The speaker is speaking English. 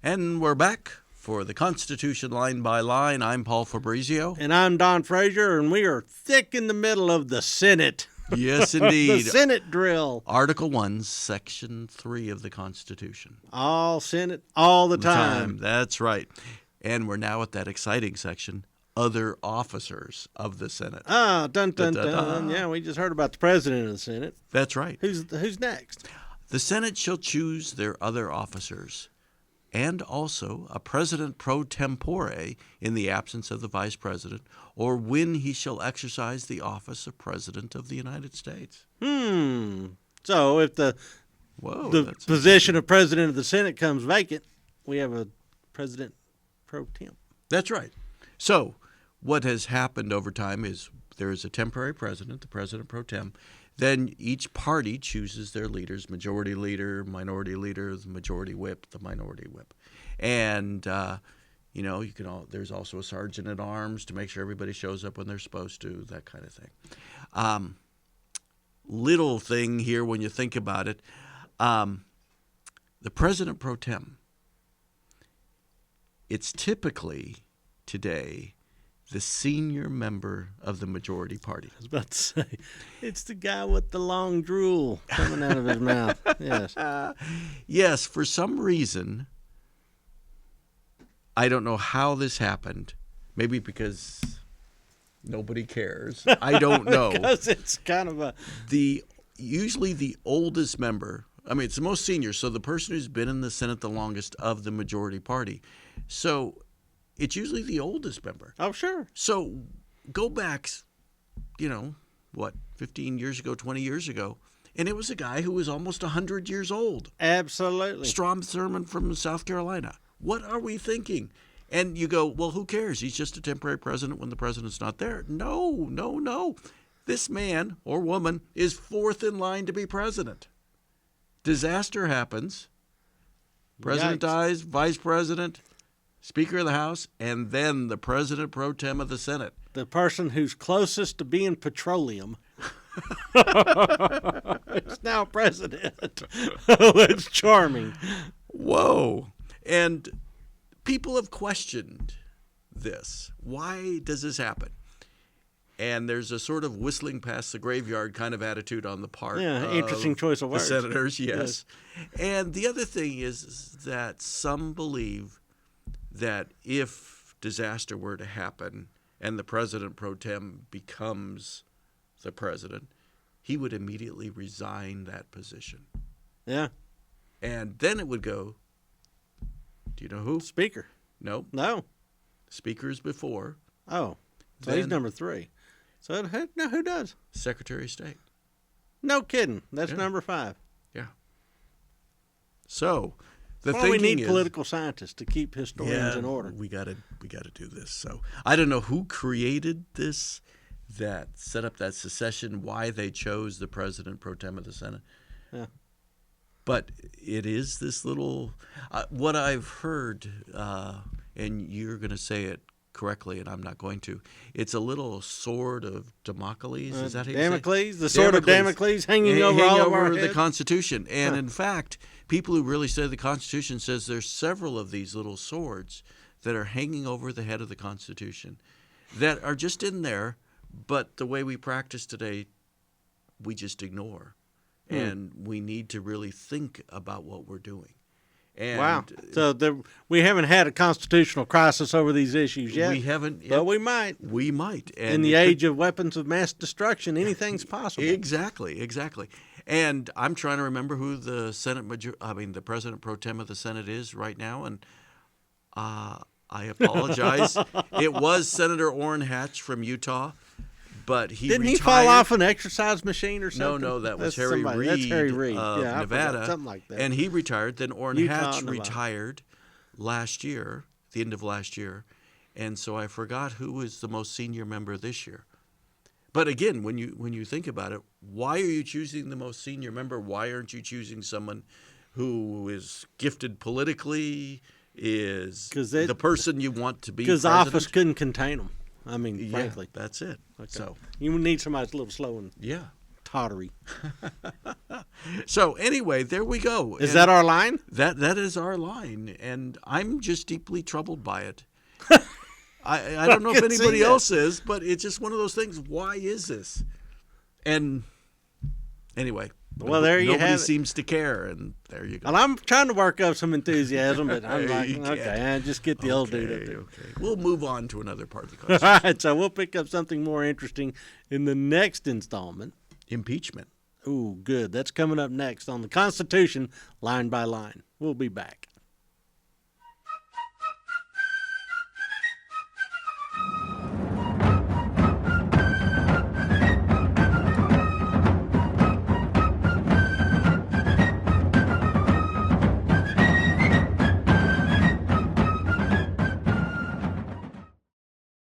And we're back for the Constitution Line by Line. I'm Paul Fabrizio. And I'm Don Frazier, and we are thick in the middle of the Senate. Yes, indeed. The Senate drill. Article 1, Section 3 of the Constitution. All Senate, all the time. That's right. And we're now at that exciting section, other officers of the Senate. Ah, dun, dun, dun. Yeah, we just heard about the president of the Senate. That's right. Who's next? The Senate shall choose their other officers, and also a president pro tempore in the absence of the vice president, or when he shall exercise the office of president of the United States. So if the position of president of the Senate comes vacant, we have a president pro temp. That's right. So what has happened over time is there is a temporary president, the president pro tem. Then each party chooses their leaders, majority leader, minority leader, the majority whip, the minority whip. And, there's also a sergeant at arms to make sure everybody shows up when they're supposed to, that kind of thing. Little thing here when you think about it, the president pro tem, it's typically today the senior member of the majority party. I was about to say, it's the guy with the long drool coming out of his mouth. Yes. Yes, for some reason, I don't know how this happened. Maybe because nobody cares. I don't know. Because it's kind of usually the oldest member. I mean, it's the most senior, so the person who's been in the Senate the longest of the majority party. So it's usually the oldest member. Oh, sure. So go back, 15 years ago, 20 years ago, and it was a guy who was almost 100 years old. Absolutely. Strom Thurmond from South Carolina. What are we thinking? And you go, well, who cares? He's just a temporary president when the president's not there. No. This man or woman is fourth in line to be president. Disaster happens. President dies, vice president, Speaker of the House, and then the president pro tem of the Senate. The person who's closest to being petroleum is now president. It's charming. Whoa. And people have questioned this. Why does this happen? And there's a sort of whistling past the graveyard kind of attitude on the part of interesting choice of words. The senators, yes. And the other thing is that some believe that if disaster were to happen and the president pro tem becomes the president, he would immediately resign that position. Yeah. And then it would go, do you know who? Speaker. Nope. No. Speaker is before. Oh, so he's number 3. So who does? Secretary of State. No kidding. That's number 5. Yeah. So the well, thinking we need is, political scientists to keep historians in order. We got to do this. So I don't know who created this, that set up that secession, why they chose the president pro tem of the Senate. Yeah. But it is this little what I've heard, and you're going to say it correctly, and I'm not going to. It's a little sword of Damocles. Is that how you Damocles? say? The sword of Damocles hanging over all of our the heads? Constitution. And in fact, people who really study the Constitution says there's several of these little swords that are hanging over the head of the Constitution that are just in there, but the way we practice today, we just ignore. And we need to really think about what we're doing. And wow. So we haven't had a constitutional crisis over these issues yet. We haven't. But we might. We might. And in the age of weapons of mass destruction, anything's possible. Exactly. And I'm trying to remember who the president pro tem of the Senate is right now, and I apologize. It was Senator Orrin Hatch from Utah. But didn't he fall off an exercise machine or something? No, that was Harry Reid. That's Harry Reid of Nevada. Something like that. And he retired. Then Orrin Hatch retired last year, the end of last year. And so I forgot who was the most senior member this year. But again, when you think about it, why are you choosing the most senior member? Why aren't you choosing someone who is gifted politically, is the person you want to be president? Because the office couldn't contain them. I mean, frankly. That's it. Okay. So you need somebody that's a little slow and tottery. So anyway, there we go. Is that our line? That is our line, and I'm just deeply troubled by it. I don't know if anybody else is, but it's just one of those things. Why is this? And anyway, well, there you have it. Nobody seems to care, and there you go. Well, I'm trying to work up some enthusiasm, but I'm like, okay, just get the old dude up there. Okay, we'll move on to another part of the question. All right, so we'll pick up something more interesting in the next installment. Impeachment. Ooh, good. That's coming up next on the Constitution, line by line. We'll be back.